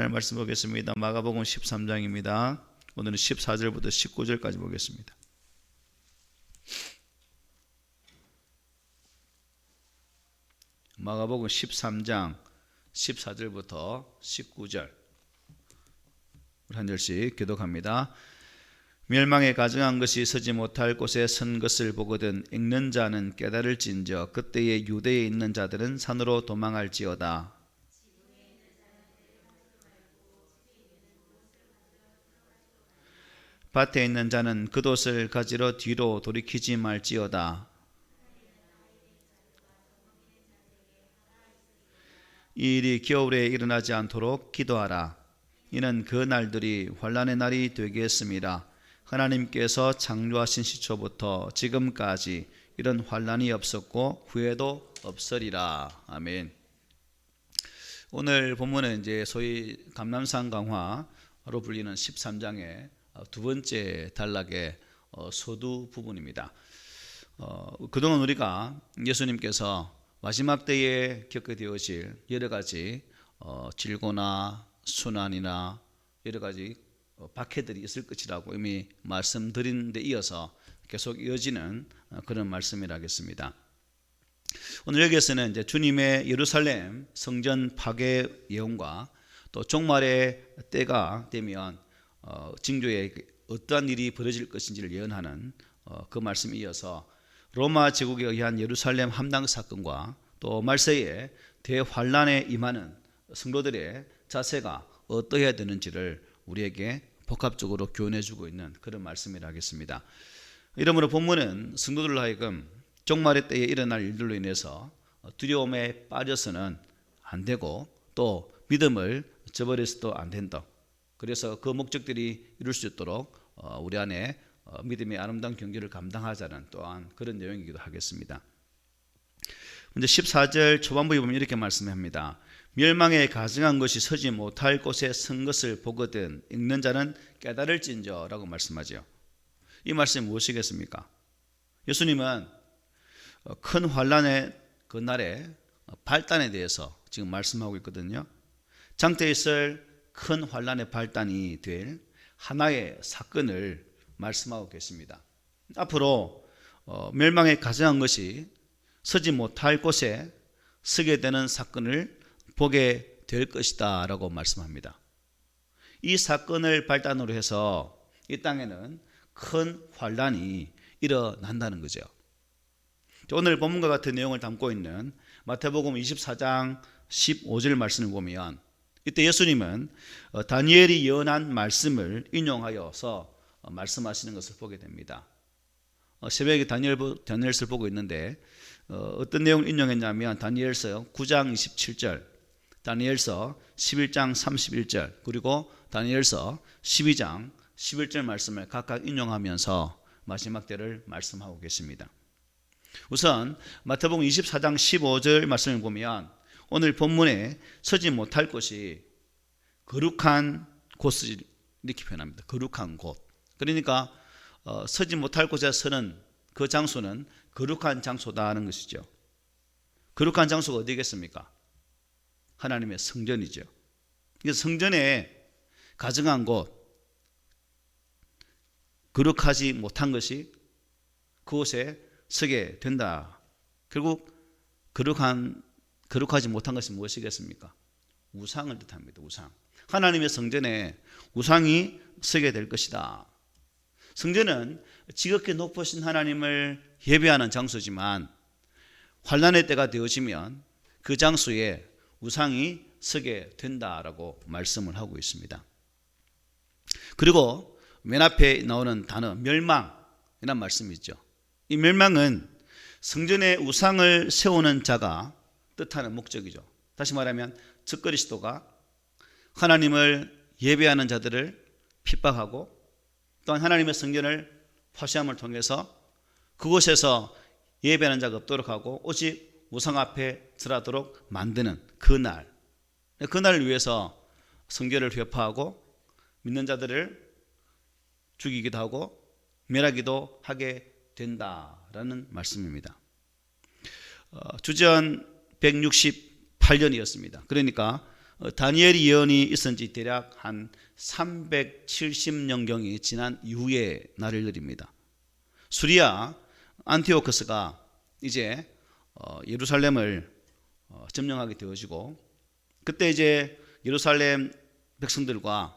말씀 보겠습니다. 마가복음 13장입니다. 오늘은 14절부터 19절까지 보겠습니다. 마가복음 13장 14절부터 19절 한 절씩 교독합니다. 멸망에 가증한 것이 서지 못할 곳에 선 것을 보거든 읽는 자는 깨달을진저 그때에 유대에 있는 자들은 산으로 도망할지어다. 밭에 있는 자는 겉옷을 가지러 뒤로 돌이키지 말지어다. 이 일이 겨울에 일어나지 않도록 기도하라. 이는 그 날들이 환난의 날이 되겠습니다. 하나님께서 창조하신 시초부터 지금까지 이런 환난이 없었고 후에도 없으리라. 아멘. 오늘 본문은 이제 소위 감람산 강화로 불리는 13장의 두 번째 단락의 서두 부분입니다. 그동안 우리가 예수님께서 마지막 때에 겪게 되어질 여러 가지 질고나 순환이나 여러 가지 박해들이 있을 것이라고 이미 말씀드린 데 이어서 계속 이어지는 그런 말씀이라 하겠습니다. 오늘 여기에서는 이제 주님의 예루살렘 성전 파괴 예언과 또 종말의 때가 되면 징조에 어떠한 일이 벌어질 것인지를 예언하는 그 말씀에 이어서 로마 제국에 의한 예루살렘 함락 사건과 또 말세에 대환란에 임하는 성도들의 자세가 어떠해야 되는지를 우리에게 복합적으로 교훈해주고 있는 그런 말씀이라 하겠습니다. 이러므로 본문은 성도들로 하여금 종말의 때에 일어날 일들로 인해서 두려움에 빠져서는 안 되고 또 믿음을 저버려서도 안 된다. 그래서 그 목적들이 이룰 수 있도록 우리 안에 믿음의 아름다운 경기를 감당하자는 또한 그런 내용이기도 하겠습니다. 먼저 14절 초반부에 보면 이렇게 말씀합니다. 멸망에 가증한 것이 서지 못할 곳에 선 것을 보거든 읽는 자는 깨달을진저 라고 말씀하죠. 이 말씀이 무엇이겠습니까? 예수님은 큰 환란의 그 날에 발단에 대해서 지금 말씀하고 있거든요. 장태에 있을 큰 환란의 발단이 될 하나의 사건을 말씀하고 계십니다. 앞으로 멸망에 가증한 것이 서지 못할 곳에 서게 되는 사건을 보게 될 것이다 라고 말씀합니다. 이 사건을 발단으로 해서 이 땅에는 큰 환란이 일어난다는 거죠. 오늘 본문과 같은 내용을 담고 있는 마태복음 24장 15절 말씀을 보면 이때 예수님은 다니엘이 예언한 말씀을 인용하여서 말씀하시는 것을 보게 됩니다. 새벽에 다니엘서를 보고 있는데 어떤 내용을 인용했냐면 다니엘서 9장 27절, 다니엘서 11장 31절, 그리고 다니엘서 12장 11절 말씀을 각각 인용하면서 마지막 때를 말씀하고 계십니다. 우선 마태복음 24장 15절 말씀을 보면 오늘 본문에 서지 못할 곳이 거룩한 곳을 이렇게 표현합니다. 거룩한 곳. 그러니까 서지 못할 곳에 서는 그 장소는 거룩한 장소다 하는 것이죠. 거룩한 장소가 어디겠습니까? 하나님의 성전이죠. 그래서 성전에 가증한 곳, 거룩하지 못한 것이 그곳에 서게 된다. 결국 거룩하지 못한 것이 무엇이겠습니까? 우상을 뜻합니다. 우상. 하나님의 성전에 우상이 서게 될 것이다. 성전은 지극히 높으신 하나님을 예배하는 장소지만 환난의 때가 되어지면 그 장소에 우상이 서게 된다라고 말씀을 하고 있습니다. 그리고 맨 앞에 나오는 단어 멸망이라는 말씀이 있죠. 이 멸망은 성전에 우상을 세우는 자가 뜻하는 목적이죠. 다시 말하면 적그리스도가 하나님을 예배하는 자들을 핍박하고 또한 하나님의 성전을 파쇄함을 통해서 그곳에서 예배하는 자가 없도록 하고 오직 우상 앞에 절하도록 만드는 그날, 그날을 위해서 성전을 회파하고 믿는 자들을 죽이기도 하고 멸하기도 하게 된다라는 말씀입니다. 주전 168년이었습니다. 그러니까 다니엘 예언이 있은 지 대략 한 370년경이 지난 이후의 날일들입니다. 수리아 안티오코스가 이제 예루살렘을 점령하게 되어지고, 그때 이제 예루살렘 백성들과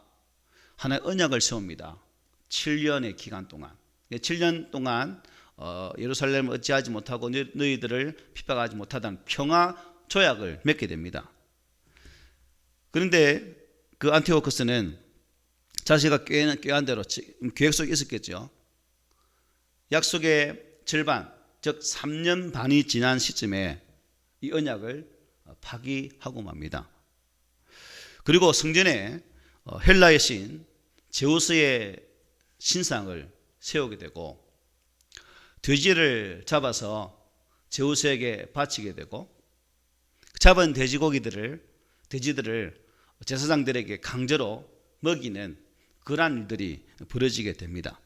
하나의 언약을 세웁니다. 7년의 기간 동안. 7년 동안 예루살렘을 어찌하지 못하고 너희들을 핍박하지 못하다는 평화 조약을 맺게 됩니다. 그런데 그 안티오코스는 자기가 꾀한 대로 계획 속에 있었겠죠. 약속의 절반, 즉 3년 반이 지난 시점에 이 언약을 파기하고 맙니다. 그리고 성전에 헬라의 신 제우스의 신상을 세우게 되고, 돼지를 잡아서 제우스에게 바치게 되고, 잡은 돼지들을 제사장들에게 강제로 먹이는 그러한 일들이 벌어지게 됩니다.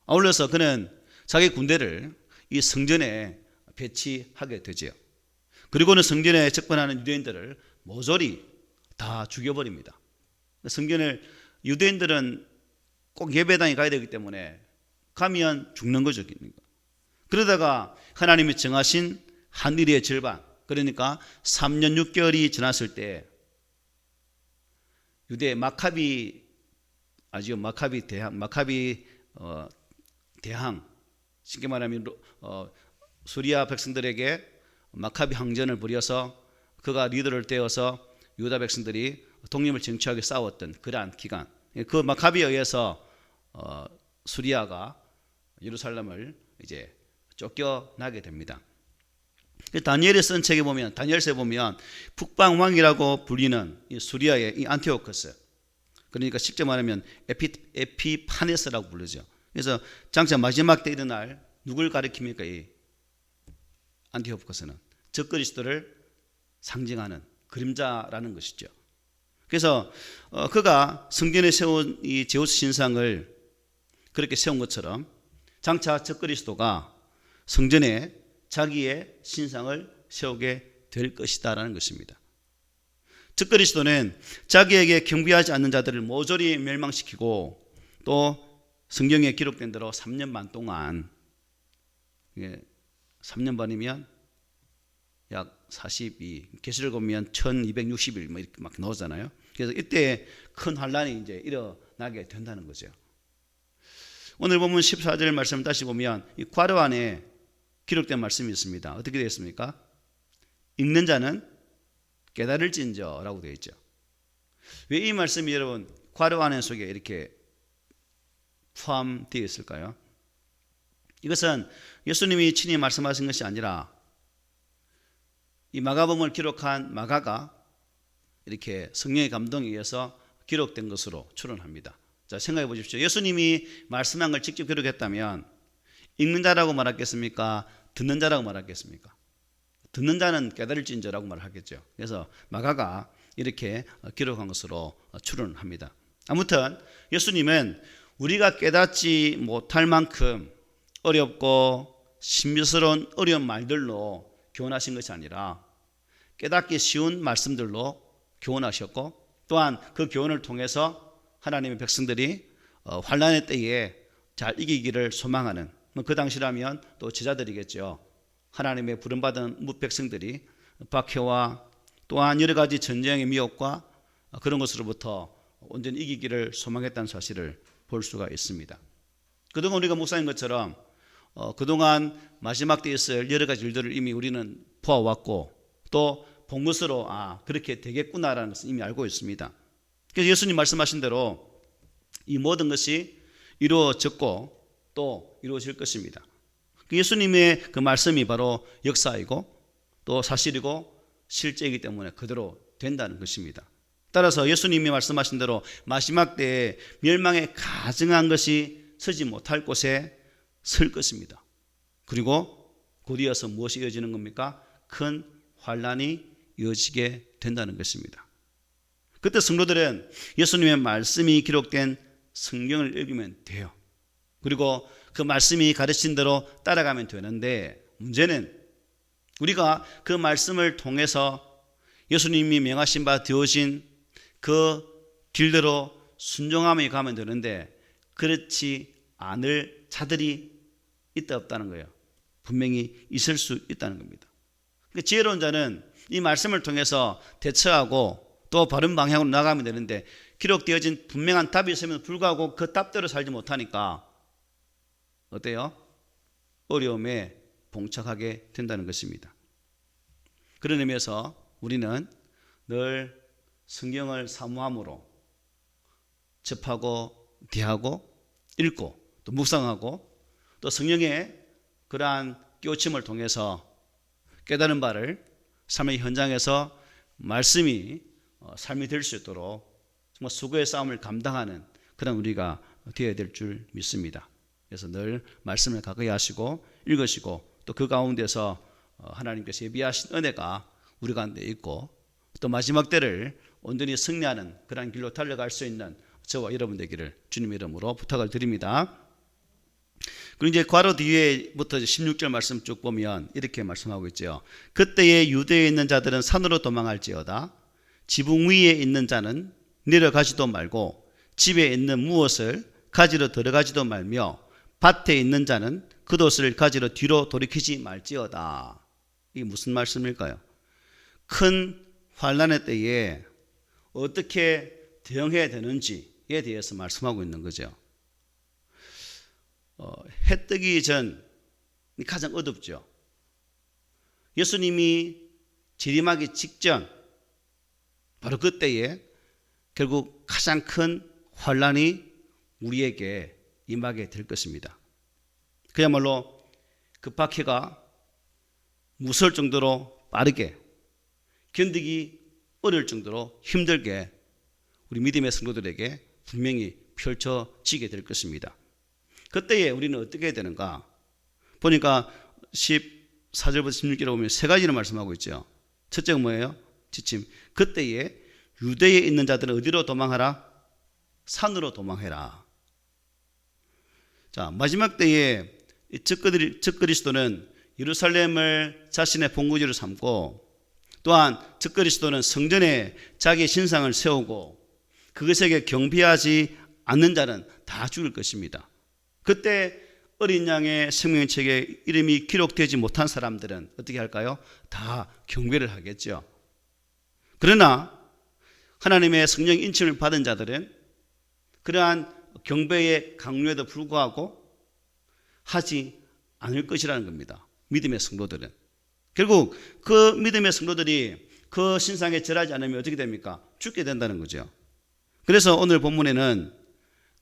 아울러서 그는 자기 군대를 이 성전에 배치하게 되죠. 그리고는 성전에 접근하는 유대인들을 모조리 다 죽여버립니다. 성전을 유대인들은 꼭 예배당에 가야 되기 때문에 가면 죽는 거죠. 그러다가 하나님이 정하신 한 일의 절반, 그러니까 3년 6개월이 지났을 때 유대 마카비 대항, 쉽게 말하면 수리아 백성들에게 마카비 항전을 벌여서 그가 리더를 떼어서 유다 백성들이 독립을 쟁취하게 싸웠던 그러한 기간, 그 마카비에 의해서 수리아가 예루살렘을 이제 쫓겨나게 됩니다. 다니엘이 쓴 책에 보면, 다니엘서에 보면 북방왕이라고 불리는 이 수리아의 이 안티오코스, 그러니까 쉽게 말하면 에피파네스라고 부르죠. 그래서 장차 마지막 때 일어날 누굴 가리킵니까? 이 안티오코스는 적그리스도를 상징하는 그림자라는 것이죠. 그래서 그가 성전에 세운 이 제우스 신상을 그렇게 세운 것처럼 장차 적그리스도가 성전에 자기의 신상을 세우게 될 것이다라는 것입니다. 적그리스도는 자기에게 경배하지 않는 자들을 모조리 멸망시키고, 또 성경에 기록된 대로 3년 반 동안, 3년 반이면 약 42, 계시를 보면 1260일 이렇게 막 나오잖아요. 그래서 이때 큰 환란이 이제 일어나게 된다는 거죠. 오늘 보면 14절 말씀을 다시 보면 이 괄호 안에 기록된 말씀이 있습니다. 어떻게 되어 있습니까? 읽는 자는 깨달을진저라고 되어 있죠. 왜 이 말씀이 여러분 괄호 안에 속에 이렇게 포함되어 있을까요? 이것은 예수님이 친히 말씀하신 것이 아니라 이 마가복음을 기록한 마가가 이렇게 성령의 감동에 의해서 기록된 것으로 추론합니다. 자, 생각해 보십시오. 예수님이 말씀한 걸 직접 기록했다면 읽는 자라고 말하겠습니까? 듣는 자라고 말하겠습니까? 듣는 자는 깨달을진저라고 말하겠죠. 그래서 마가가 이렇게 기록한 것으로 추론합니다. 아무튼 예수님은 우리가 깨닫지 못할 만큼 어렵고 신비스러운 어려운 말들로 교훈하신 것이 아니라 깨닫기 쉬운 말씀들로 교훈하셨고, 또한 그 교훈을 통해서 하나님의 백성들이 환난의 때에 잘 이기기를 소망하는, 그 당시라면 또 제자들이겠죠. 하나님의 부름받은 백성들이 박해와 또한 여러 가지 전쟁의 미혹과 그런 것으로부터 온전히 이기기를 소망했다는 사실을 볼 수가 있습니다. 그동안 우리가 묵상한 것처럼 그동안 마지막 때에 있을 여러 가지 일들을 이미 우리는 보아왔고, 또 본 것으로 그렇게 되겠구나라는 것을 이미 알고 있습니다. 그래서 예수님 말씀하신 대로 이 모든 것이 이루어졌고 또 이루어질 것입니다. 예수님의 그 말씀이 바로 역사이고 또 사실이고 실제이기 때문에 그대로 된다는 것입니다. 따라서 예수님이 말씀하신 대로 마지막 때에 멸망에 가증한 것이 서지 못할 곳에 설 것입니다. 그리고 곧 이어서 무엇이 이어지는 겁니까? 큰 환난이 이어지게 된다는 것입니다. 그때 성도들은 예수님의 말씀이 기록된 성경을 읽으면 돼요. 그리고 그 말씀이 가르친 대로 따라가면 되는데, 문제는 우리가 그 말씀을 통해서 예수님이 명하신 바 되어진 그 길대로 순종하며 가면 되는데 그렇지 않을 자들이 있다 없다는 거예요. 분명히 있을 수 있다는 겁니다. 그러니까 지혜로운 자는 이 말씀을 통해서 대처하고 또 바른 방향으로 나가면 되는데 기록되어진 분명한 답이 있음에도 불구하고 그 답대로 살지 못하니까 어때요? 어려움에 봉착하게 된다는 것입니다. 그런 의미에서 우리는 늘 성경을 사모함으로 접하고 대하고 읽고 또 묵상하고 또 성령의 그러한 깨우침을 통해서 깨달은 바를 삶의 현장에서 말씀이 삶이 될 수 있도록 정말 수고의 싸움을 감당하는 그런 우리가 되어야 될 줄 믿습니다. 그래서 늘 말씀을 가까이 하시고 읽으시고 또 그 가운데서 하나님께서 예비하신 은혜가 우리 가운데 있고 또 마지막 때를 온전히 승리하는 그런 길로 달려갈 수 있는 저와 여러분 되기를 주님의 이름으로 부탁을 드립니다. 그리고 이제 괄호 뒤에부터 16절 말씀 쭉 보면 이렇게 말씀하고 있죠. 그때에 유대에 있는 자들은 산으로 도망할지어다. 지붕 위에 있는 자는 내려가지도 말고 집에 있는 무엇을 가지러 들어가지도 말며 밭에 있는 자는 겉옷을 가지러 뒤로 돌이키지 말지어다. 이게 무슨 말씀일까요? 큰 환난의 때에 어떻게 대응해야 되는지에 대해서 말씀하고 있는 거죠. 해 뜨기 전 가장 어둡죠. 예수님이 재림하기 직전 바로 그때에 결국 가장 큰 환난이 우리에게 임하게 될 것입니다. 그야말로 급박해가 무서울 정도로 빠르게 견디기 어려울 정도로 힘들게 우리 믿음의 성도들에게 분명히 펼쳐지게 될 것입니다. 그때에 우리는 어떻게 해야 되는가? 보니까 14절부터 16절에 보면 세 가지를 말씀하고 있죠. 첫째가 뭐예요? 지침. 그때에 유대에 있는 자들은 어디로 도망하라? 산으로 도망해라. 자, 마지막 때에 적그리스도는 예루살렘을 자신의 본거지로 삼고 또한 적그리스도는 성전에 자기의 신상을 세우고 그것에게 경배하지 않는 자는 다 죽을 것입니다. 그때 어린 양의 생명의 책에 이름이 기록되지 못한 사람들은 어떻게 할까요? 다 경배를 하겠죠. 그러나 하나님의 성령 인침을 받은 자들은 그러한 경배의 강요에도 불구하고 하지 않을 것이라는 겁니다. 믿음의 성도들은. 결국 그 믿음의 성도들이 그 신상에 절하지 않으면 어떻게 됩니까? 죽게 된다는 거죠. 그래서 오늘 본문에는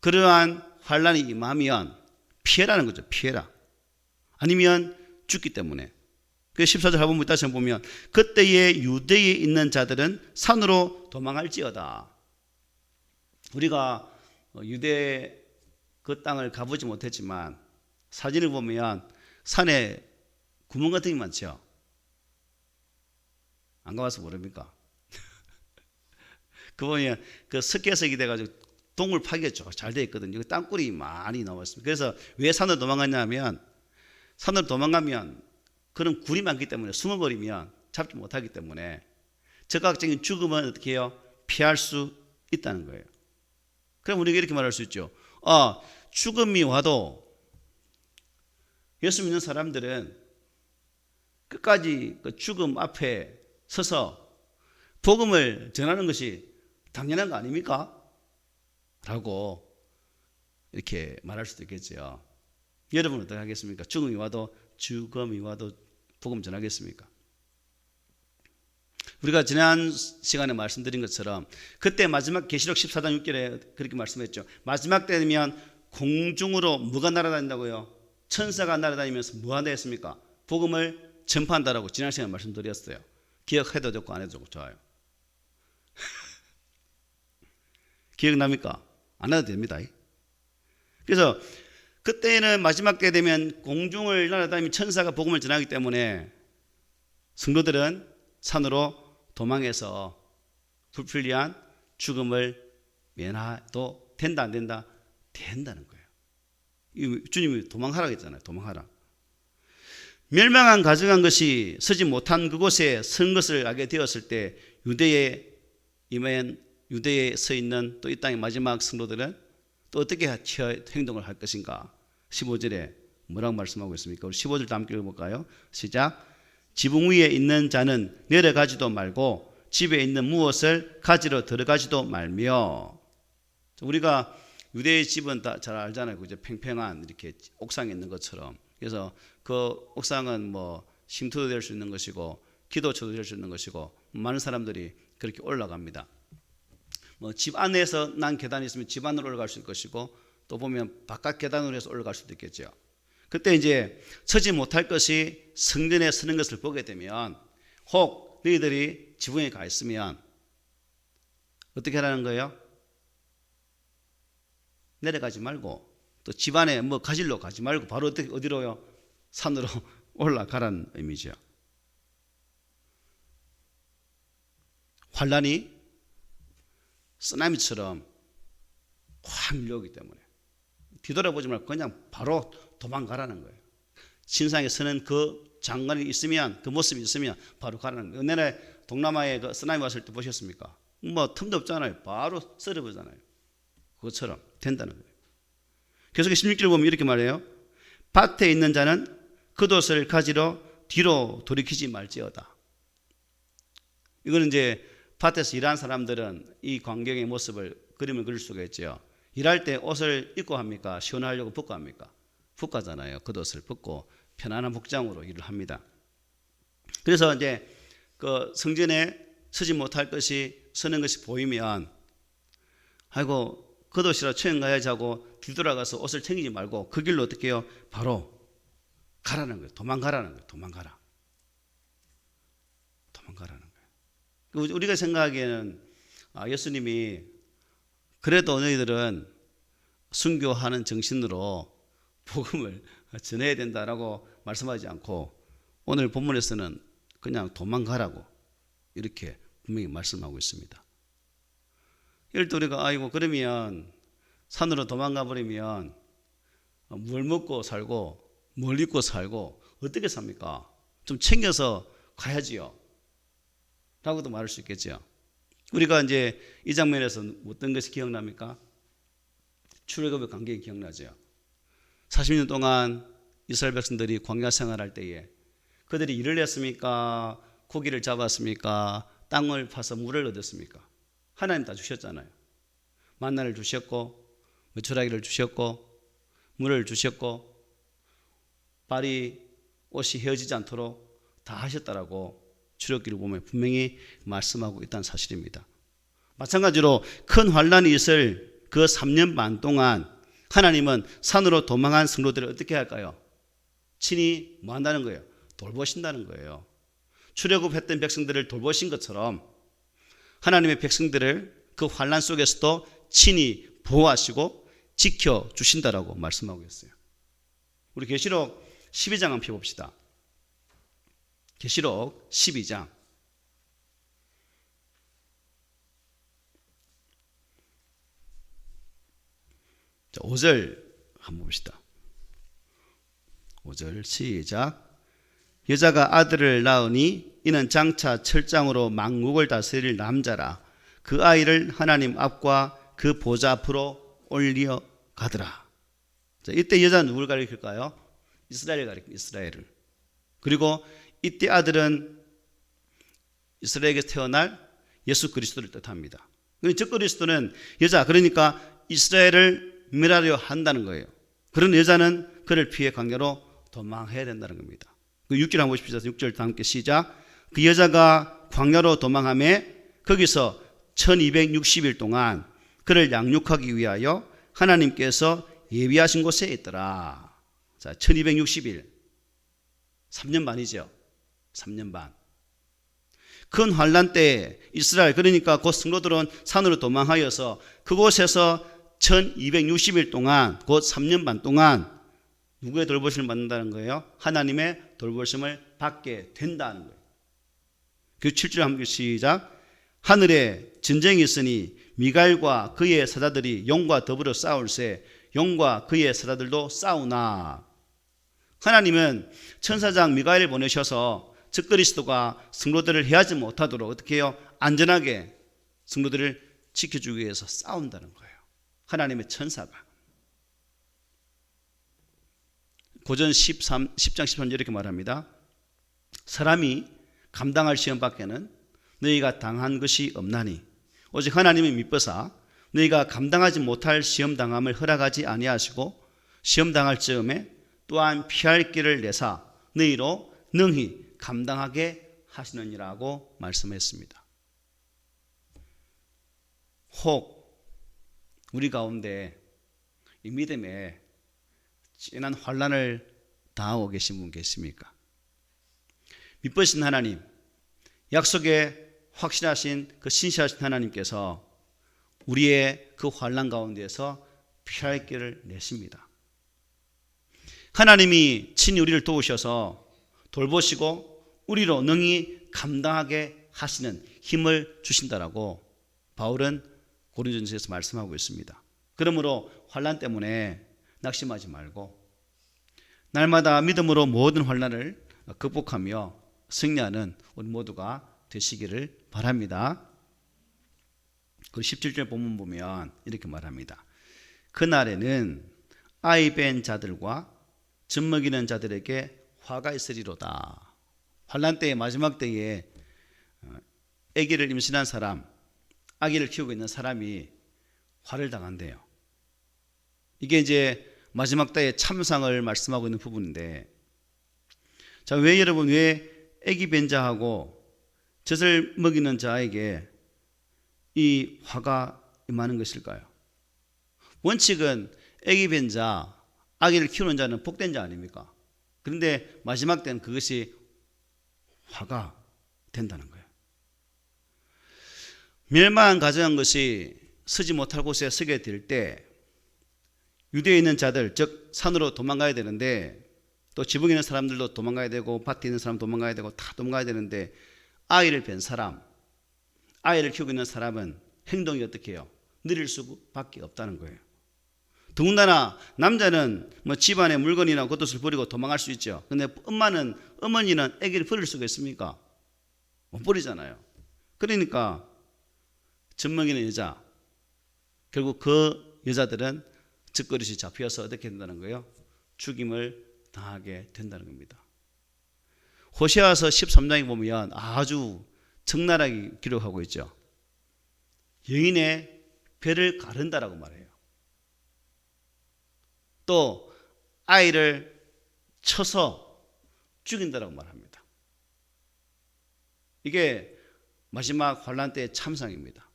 그러한 환난이 임하면 피해라는 거죠. 피해라. 아니면 죽기 때문에. 그 14절 하반부 다시 보면 그때에 유대에 있는 자들은 산으로 도망할지어다. 우리가 유대 그 땅을 가보지 못했지만 사진을 보면 산에 구멍 같은 게 많죠. 안 가봐서 모릅니까? 그 보면 그 석회석이 돼가지고 동굴 파기가 잘 돼 있거든요. 땅굴이 많이 나와 있습니다. 그래서 왜 산으로 도망가냐면 산으로 도망가면 그런 굴이 많기 때문에 숨어버리면 잡지 못하기 때문에 즉각적인 죽음은 어떻게 해요? 피할 수 있다는 거예요. 그럼 우리가 이렇게 말할 수 있죠. 죽음이 와도 예수 믿는 사람들은 끝까지 그 죽음 앞에 서서 복음을 전하는 것이 당연한 거 아닙니까? 라고 이렇게 말할 수도 있겠죠. 여러분은 어떻게 하겠습니까? 죽음이 와도 복음 전하겠습니까? 우리가 지난 시간에 말씀드린 것처럼 그때 마지막 계시록 14장 6절에 그렇게 말씀했죠. 마지막 때 되면 공중으로 뭐가 날아다닌다고요? 천사가 날아다니면서 뭐 한다 했습니까? 복음을 전파한다라고 지난 시간에 말씀드렸어요. 기억해도 좋고 안 해도 좋아요. 기억납니까? 안 해도 됩니다. 그래서 그때는 마지막 때 되면 공중을 날아다니면 천사가 복음을 전하기 때문에 성도들은 산으로 도망해서 불필요한 죽음을 면해도 된다 안 된다? 된다는 거예요. 주님이 도망하라고 했잖아요. 도망하라. 멸망한 가져간 것이 서지 못한 그곳에 선 것을 알게 되었을 때 유대에 임한 유대에 서 있는 또 이 땅의 마지막 성도들은 또 어떻게 행동을 할 것인가? 15절에 뭐라고 말씀하고 있습니까? 우리 15절 다 함께 읽어볼까요? 시작. 지붕 위에 있는 자는 내려가지도 말고 집에 있는 무엇을 가지러 들어가지도 말며. 우리가 유대의 집은 다 잘 알잖아요. 그죠? 팽팽한 이렇게 옥상에 있는 것처럼. 그래서 그 옥상은 뭐 쉼터도 될 수 있는 것이고 기도처도 될 수 있는 것이고 많은 사람들이 그렇게 올라갑니다. 뭐 집 안에서 난 계단이 있으면 집 안으로 올라갈 수 있을 것이고 또 보면 바깥 계단으로 해서 올라갈 수도 있겠죠. 그때 이제 서지 못할 것이 성전에 서는 것을 보게 되면 혹 너희들이 지붕에 가 있으면 어떻게 하라는 거예요? 내려가지 말고 또 집안에 뭐 가지러 가지 말고 바로 어디로요? 산으로 올라가라는 의미죠. 환란이 쓰나미처럼 확 밀려오기 때문에 뒤돌아보지 말고 그냥 바로 도망가라는 거예요. 신상에 서는 그 장관이 있으면 그 모습이 있으면 바로 가라는 거예요. 옛날에 동남아에 그 쓰나미 왔을 때 보셨습니까? 뭐 틈도 없잖아요. 바로 썰어버리잖아요. 그것처럼 된다는 거예요. 계속 16절 보면 이렇게 말해요. 밭에 있는 자는 겉옷을 가지러 뒤로 돌이키지 말지어다. 이거는 이제 밭에서 일하는 사람들은 이 광경의 모습을 그림을 그릴 수가 있죠. 일할 때 옷을 입고 합니까? 시원하려고 벗고 합니까? 벗고 하잖아요. 겉옷을 벗고 편안한 복장으로 일을 합니다. 그래서 이제 그 성전에 서지 못할 것이 서는 것이 보이면 아이고 겉옷이라 처형 가야지 하고 뒤돌아가서 옷을 챙기지 말고 그 길로 어떻게 해요? 바로 가라는 거예요. 도망가라는 거예요. 도망가라는 거예요. 우리가 생각하기에는 예수님이 그래도 너희들은 순교하는 정신으로 복음을 전해야 된다라고 말씀하지 않고 오늘 본문에서는 그냥 도망가라고 이렇게 분명히 말씀하고 있습니다. 이럴 때 우리가 아이고 그러면 산으로 도망가 버리면 뭘 먹고 살고 뭘 입고 살고 어떻게 삽니까? 좀 챙겨서 가야지요 라고도 말할 수 있겠죠. 우리가 이제 이 장면에서 어떤 것이 기억납니까? 출애굽의 광경이 기억나죠. 40년 동안 이스라엘 백성들이 광야 생활할 때에 그들이 일을 했습니까? 고기를 잡았습니까? 땅을 파서 물을 얻었습니까? 하나님 다 주셨잖아요. 만나를 주셨고 메추라기를 주셨고 물을 주셨고 발이 옷이 헤어지지 않도록 다 하셨다라고 출애굽기를 보면 분명히 말씀하고 있다는 사실입니다. 마찬가지로 큰 환란이 있을 그 3년 반 동안 하나님은 산으로 도망한 성도들을 어떻게 할까요? 친히 뭐 한다는 거예요? 돌보신다는 거예요. 출애굽했던 백성들을 돌보신 것처럼 하나님의 백성들을 그 환란 속에서도 친히 보호하시고 지켜주신다라고 말씀하고 있어요. 우리 계시록 12장 한번 펴봅시다. 계시록 12장 5절 한번 봅시다. 5절 시작. 여자가 아들을 낳으니 이는 장차 철장으로 만국을 다스릴 남자라. 그 아이를 하나님 앞과 그 보좌 앞으로 올려 가더라. 자, 이때 여자는 누굴 가리킬까요? 이스라엘을 가리킵니다. 이스라엘을. 그리고 이때 아들은 이스라엘에게서 태어날 예수 그리스도를 뜻합니다. 적그리스도는 여자, 그러니까 이스라엘을 멸하려 한다는 거예요. 그런 여자는 그를 피해 광야로 도망해야 된다는 겁니다. 6절 한번 보십시오. 6절 다 함께 시작. 그 여자가 광야로 도망하며 거기서 1260일 동안 그를 양육하기 위하여 하나님께서 예비하신 곳에 있더라. 자, 1260일 3년 반이죠. 3년 반. 큰 환란 때 이스라엘, 그러니까 곧 성도들은 산으로 도망하여서 그곳에서 1260일 동안 곧 3년 반 동안 누구의 돌보심을 받는다는 거예요? 하나님의 돌보심을 받게 된다는 거예요. 그 7절 함께 시작. 하늘에 전쟁이 있으니 미가엘과 그의 사자들이 용과 더불어 싸울세 용과 그의 사자들도 싸우나. 하나님은 천사장 미가엘을 보내셔서 적그리스도가 성도들을 해하지 못하도록 어떻게 해요? 안전하게 성도들을 지켜주기 위해서 싸운다는 거예요. 하나님의 천사가. 고전 10장 13절 이렇게 말합니다. 사람이 감당할 시험 밖에는 너희가 당한 것이 없나니 오직 하나님의 미뻐사 너희가 감당하지 못할 시험 당함을 허락하지 아니하시고 시험 당할 즈음에 또한 피할 길을 내사 너희로 능히 감당하게 하시느니라고 말씀했습니다. 혹 우리 가운데 이 믿음에 진한 환난을 당하고 계신 분 계십니까? 미쁘신 하나님, 약속에 확실하신 그 신실하신 하나님께서 우리의 그 환난 가운데에서 피할 길을 내십니다. 하나님이 친히 우리를 도우셔서 돌보시고 우리로 능히 감당하게 하시는 힘을 주신다라고 바울은 고린도전서에서 말씀하고 있습니다. 그러므로 환난 때문에 낙심하지 말고 날마다 믿음으로 모든 환난을 극복하며 승리하는 우리 모두가 되시기를 바랍니다. 그리고 17절 본문 보면 이렇게 말합니다. 그날에는 아이 벤 자들과 젖먹이는 자들에게 화가 있으리로다. 환난 때의 마지막 때에 아기를 임신한 사람, 아기를 키우고 있는 사람이 화를 당한대요. 이게 이제 마지막 때의 참상을 말씀하고 있는 부분인데, 자, 왜 여러분 왜 아기 벤 자하고 젖을 먹이는 자에게 이 화가 임하는 것일까요? 원칙은 아기 벤 자, 아기를 키우는 자는 복된 자 아닙니까? 그런데 마지막 때는 그것이 화가 된다는 거예요. 멸망 가정한 것이 서지 못할 곳에 서게 될 때 유대에 있는 자들, 즉 산으로 도망가야 되는데 또 지붕에 있는 사람들도 도망가야 되고 밭에 있는 사람 도망가야 되고 다 도망가야 되는데 아이를 뵌 사람, 아이를 키우고 있는 사람은 행동이 어떻게 해요? 느릴 수밖에 없다는 거예요. 더군다나 남자는 뭐 집안에 물건이나 겉옷을 버리고 도망갈 수 있죠. 근데 어머니는 아기를 버릴 수가 있습니까? 못 버리잖아요. 그러니까 젖먹이는 여자, 결국 그 여자들은 젖그릇이 잡혀서 어떻게 된다는 거예요? 죽임을 당하게 된다는 겁니다. 호세아서 13장에 보면 아주 적나라하게 기록하고 있죠. 여인의 배를 가른다라고 말해요. 또 아이를 쳐서 죽인다라고 말합니다. 이게 마지막 환난 때의 참상입니다.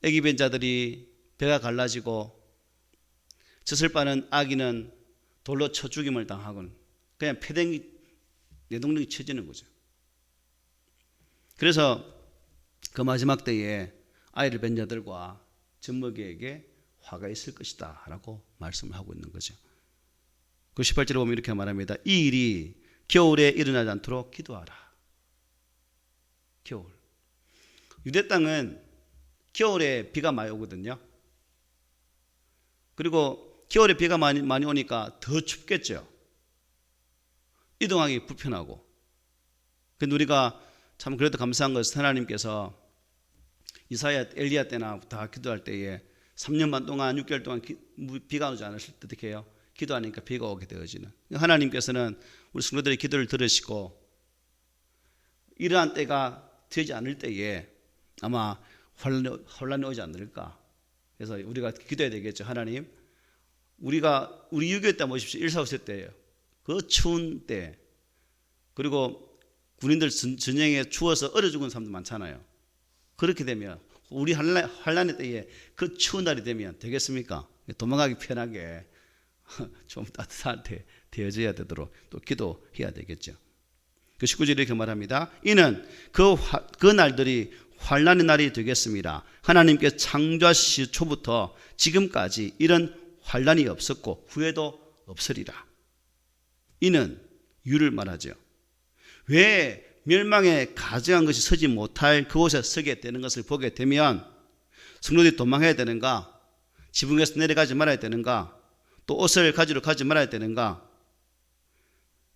아기 뵌 자들이 배가 갈라지고 젖을 빠는 아기는 돌로 쳐 죽임을 당하고는 그냥 패댕이 내동댕이 쳐지는 거죠. 그래서 그 마지막 때에 아이를 뵌 자들과 젖먹이에게 화가 있을 것이다 라고 말씀을 하고 있는 거죠. 그 18절에 보면 이렇게 말합니다. 이 일이 겨울에 일어나지 않도록 기도하라. 겨울. 유대 땅은 겨울에 비가 많이 오거든요. 그리고 겨울에 비가 많이 오니까 더 춥겠죠. 이동하기 불편하고. 근데 우리가 참 그래도 감사한 것은 하나님께서 이사야, 엘리야 때나 다 기도할 때에 3년 반 동안 6개월 동안 비가 오지 않으실 때 어떻게 해요? 기도하니까 비가 오게 되어지는. 하나님께서는 우리 성도들의 기도를 들으시고 이러한 때가 되지 않을 때에 아마 혼란이 오지 않을까. 그래서 우리가 기도해야 되겠죠. 하나님, 우리 6.25 때 보십시오. 1.45세 때예요. 그 추운 때, 그리고 군인들 전쟁에 추워서 얼어 죽은 사람도 많잖아요. 그렇게 되면 우리 환란의 때에 그 추운 날이 되면 되겠습니까? 도망가기 편하게 좀 따뜻한 때 되어져야 되도록 또 기도해야 되겠죠. 그 19절에 이렇게 말합니다. 이는 그 날들이 환란의 날이 되겠습니다. 하나님께 창조하시 초부터 지금까지 이런 환란이 없었고 후에도 없으리라. 이는 유를 말하죠. 왜 멸망에 가증한 것이 서지 못할 그곳에 서게 되는 것을 보게 되면 성도들이 도망해야 되는가? 지붕에서 내려가지 말아야 되는가? 또 옷을 가지러 가지 말아야 되는가?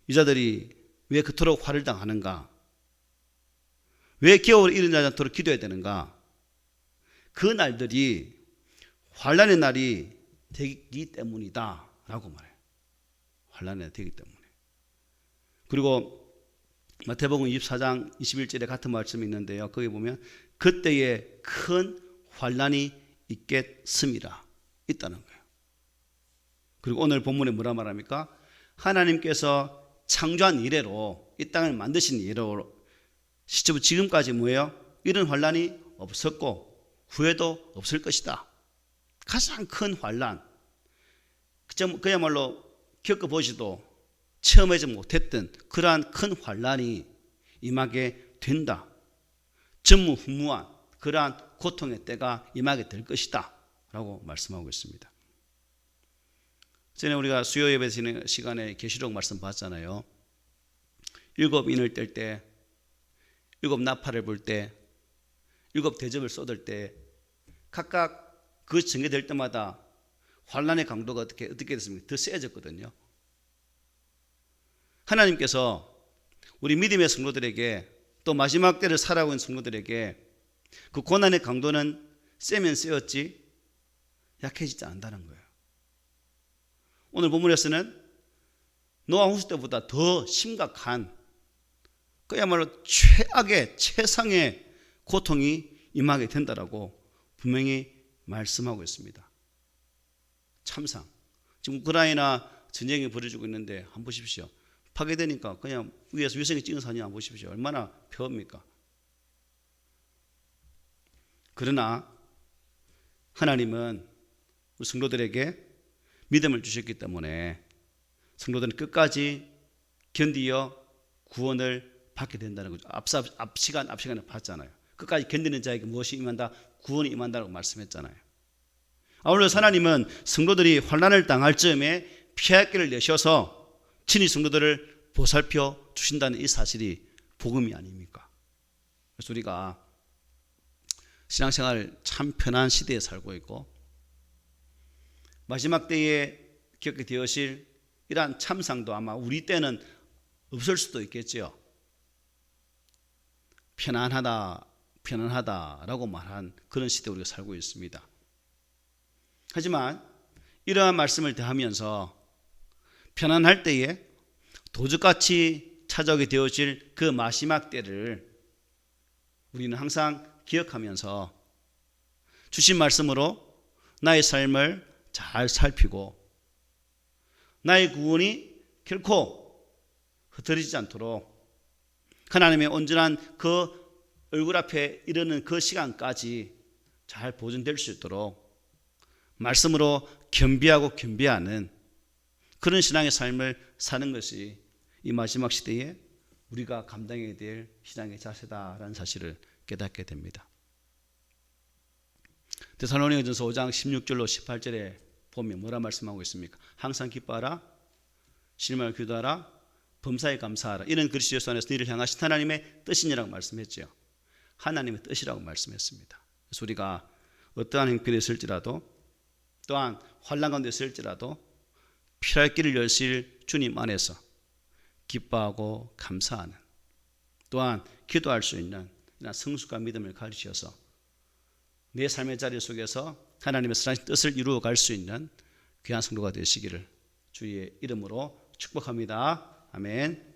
유자들이 왜 그토록 화를 당하는가? 왜 겨울에 일어나지 않도록 기도해야 되는가? 그 날들이 환난의 날이 되기 때문이다 라고 말해요. 환난의 날이 되기 때문에. 그리고 마태복음 24장 21절에 같은 말씀이 있는데요. 거기 보면 그때에 큰 환난이 있겠습니다. 있다는 거예요. 그리고 오늘 본문에 뭐라 말합니까? 하나님께서 창조한 이래로 이 땅을 만드신 이래로 시초부터 지금까지 뭐예요? 이런 환난이 없었고 후에도 없을 것이다. 가장 큰 환난, 그야말로 겪어보지도 체험하지 못했던 그러한 큰 환난이 임하게 된다. 전무후무한 그러한 고통의 때가 임하게 될 것이다 라고 말씀하고 있습니다. 전에 우리가 수요 예배 드리는 시간에 계시록 말씀 봤잖아요. 7인을 뗄 때, 7 나팔을 불 때, 7 대접을 쏟을 때 각각 그 전개될 때마다 환난의 강도가 어떻게 됐습니까? 더 세졌거든요. 하나님께서 우리 믿음의 성도들에게 또 마지막 때를 살아가고 있는 성도들에게 그 고난의 강도는 세면 세었지 약해지지 않는다는 거예요. 오늘 본문에서는 노아 홍수 때보다 더 심각한 그야말로 최악의 최상의 고통이 임하게 된다라고 분명히 말씀하고 있습니다. 참상. 지금 우크라이나 전쟁이 벌어지고 있는데 한번 보십시오. 파괴되니까 그냥 위에서 위성이 찍은 사진 한번 보십시오. 얼마나 펴입니까? 그러나 하나님은 우리 성도들에게 믿음을 주셨기 때문에 성도들은 끝까지 견디어 구원을 받게 된다는 거죠. 앞 시간에 봤잖아요. 끝까지 견디는 자에게 무엇이 임한다? 구원이 임한다고 말씀했잖아요. 아울러 하나님은 성도들이 환난을 당할 즈음에 피할 길을 내셔서 친히 성도들을 보살펴 주신다는 이 사실이 복음이 아닙니까? 그래서 우리가 신앙생활 참 편한 시대에 살고 있고 마지막 때에 겪게 되어질 이러한 참상도 아마 우리 때는 없을 수도 있겠죠. 편안하다라고 말한 그런 시대에 우리가 살고 있습니다. 하지만 이러한 말씀을 대하면서 편안할 때에 도적같이 찾아오게 되어질 그 마지막 때를 우리는 항상 기억하면서 주신 말씀으로 나의 삶을 잘 살피고 나의 구원이 결코 흩어지지 않도록 하나님의 온전한 그 얼굴 앞에 이르는 그 시간까지 잘 보존될 수 있도록 말씀으로 겸비하는 그런 신앙의 삶을 사는 것이 이 마지막 시대에 우리가 감당해야 될 신앙의 자세다라는 사실을 깨닫게 됩니다. 데살로니가전서 5장 16절로 18절에 보면 뭐라 말씀하고 있습니까? 항상 기뻐하라, 실망을 기도하라, 범사에 감사하라. 이런 그리스도 예수 안에서 너희를 향하신 하나님의 뜻이니라고 말씀했죠. 하나님의 뜻이라고 말씀했습니다. 그래서 우리가 어떠한 형편에 있을지라도 또한 환난 가운데 있을지라도 필할 길을 여실 주님 안에서 기뻐하고 감사하는 또한 기도할 수 있는 이런 성숙과 믿음을 가르치셔서 내 삶의 자리 속에서 하나님의 선하신 뜻을 이루어 갈 수 있는 귀한 성도가 되시기를 주의 이름으로 축복합니다. 아멘.